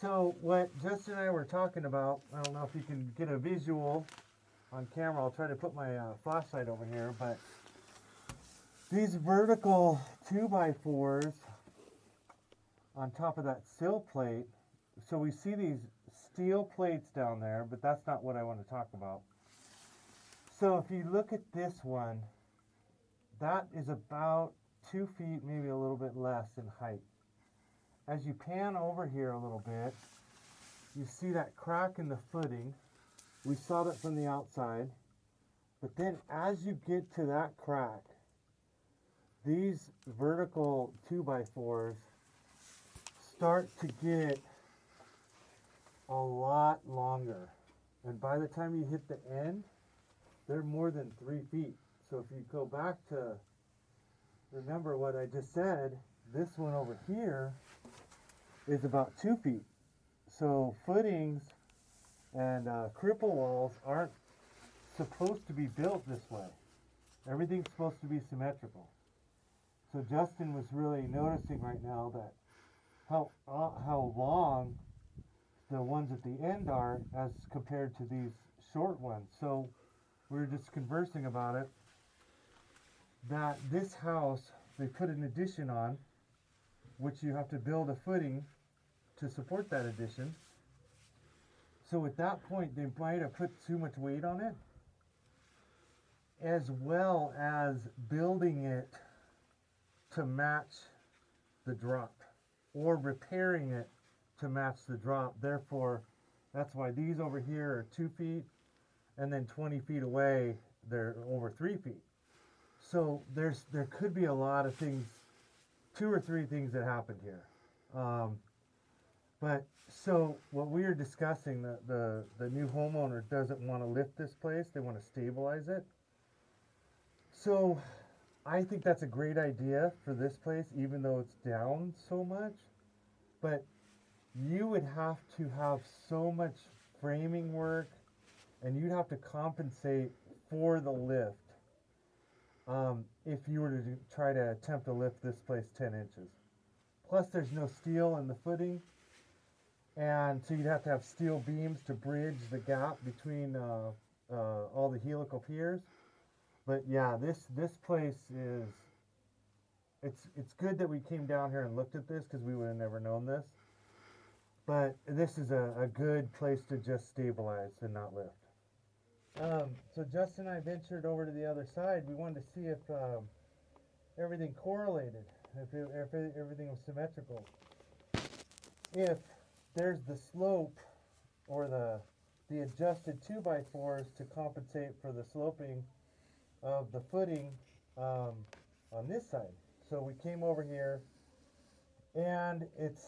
So what Justin and I were talking about, I don't know if you can get a visual on camera. I'll try to put my flashlight over here, but these vertical 2x4s on top of that sill plate. So we see these steel plates down there, but that's not what I want to talk about. So if you look at this one, that is about 2 feet, maybe a little bit less in height. As you pan over here a little bit, you see that crack in the footing. We saw that from the outside. But then as you get to that crack, these vertical 2x4s start to get a lot longer. And by the time you hit the end, they're more than 3 feet. So if you go back to remember what I just said, this one over here is about 2 feet. So footings and cripple walls aren't supposed to be built this way. Everything's supposed to be symmetrical. So Justin was really noticing right now that how long the ones at the end are as compared to these short ones. So we were just conversing about it, that this house, they put an addition on, which you have to build a footing to support that addition. So at that point, they might have put too much weight on it, as well as building it to match the drop, or repairing it to match the drop. Therefore, that's why these over here are 2 feet, and then 20 feet away, they're over 3 feet. So there could be a lot of things, 2 or 3 things that happened here. But so what we are discussing, the new homeowner doesn't want to lift this place, they want to stabilize it. So I think that's a great idea for this place, even though it's down so much. But you would have to have so much framing work, and you'd have to compensate for the lift if you were to try to attempt to lift this place 10 inches. Plus there's no steel in the footing, and so you'd have to have steel beams to bridge the gap between all the helical piers. But yeah, this place is, it's good that we came down here and looked at this, because we would have never known this. But this is a good place to just stabilize and not lift. So Justin and I ventured over to the other side. We wanted to see if everything correlated, if everything was symmetrical. If there's the slope or the adjusted 2x4s to compensate for the sloping of the footing on this side. So we came over here, and it's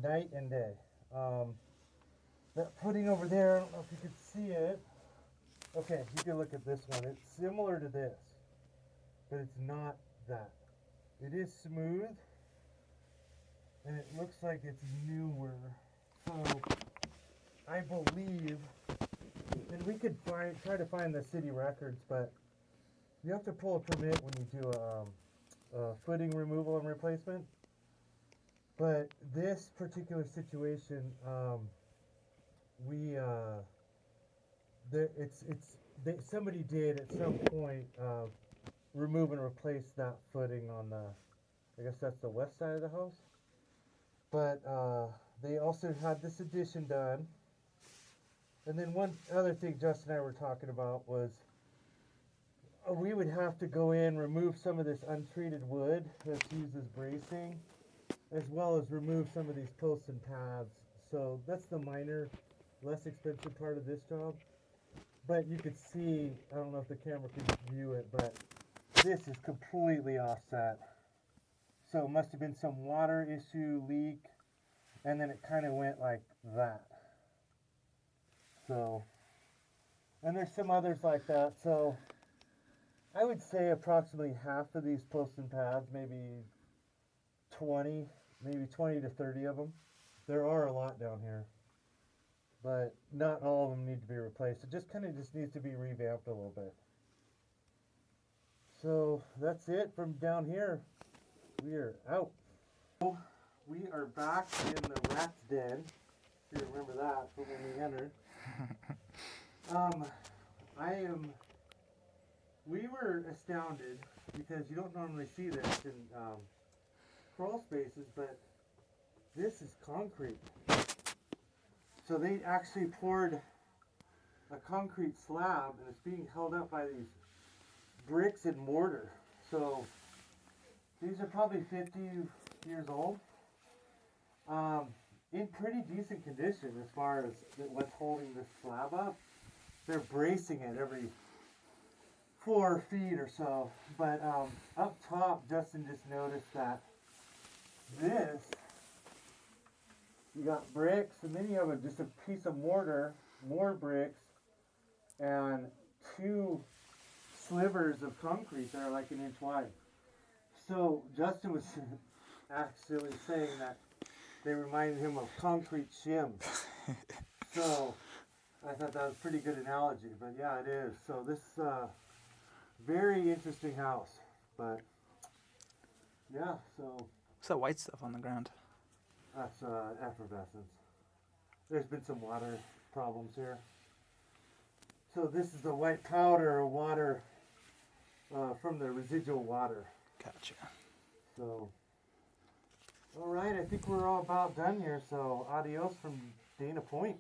night and day. That footing over there, I don't know if you can see it. Okay, you can look at this one. It's similar to this, but it's not that. It is smooth, and it looks like it's newer. So I believe, and we could try to find the city records, but you have to pull a permit when you do a footing removal and replacement. But this particular situation, somebody did at some point remove and replace that footing on the, I guess that's the west side of the house. But they also had this addition done. And then one other thing Justin and I were talking about was we would have to go in, remove some of this untreated wood that's used as bracing, as well as remove some of these posts and pads. So that's the minor, less expensive part of this job. But you could see, I don't know if the camera can view it, but this is completely offset. So it must have been some water issue, leak, and then it kind of went like that. So, and there's some others like that. So I would say approximately half of these posts and pads, maybe 20 to 30 of them. There are a lot down here, but not all of them need to be replaced. It just needs to be revamped a little bit. So that's it from down here. We are out. we are back in the rat's den. If you remember that from when we entered. We were astounded because you don't normally see this in crawl spaces, but this is concrete. So they actually poured a concrete slab and it's being held up by these bricks and mortar. So these are probably 50 years old. In pretty decent condition as far as what's holding this slab up. They're bracing it every 4 feet or so. But up top, Justin just noticed that this, you got bricks, and then you have just a piece of mortar, more bricks, and 2 slivers of concrete that are like an inch wide. So Justin was actually saying that they reminded him of concrete shims. So I thought that was a pretty good analogy, but yeah, it is. So this very interesting house, but yeah, so. What's that white stuff on the ground? That's effervescence. There's been some water problems here. So this is the white powder or water from the residual water. Gotcha. So, all right, I think we're all about done here. So adios from Dana Point.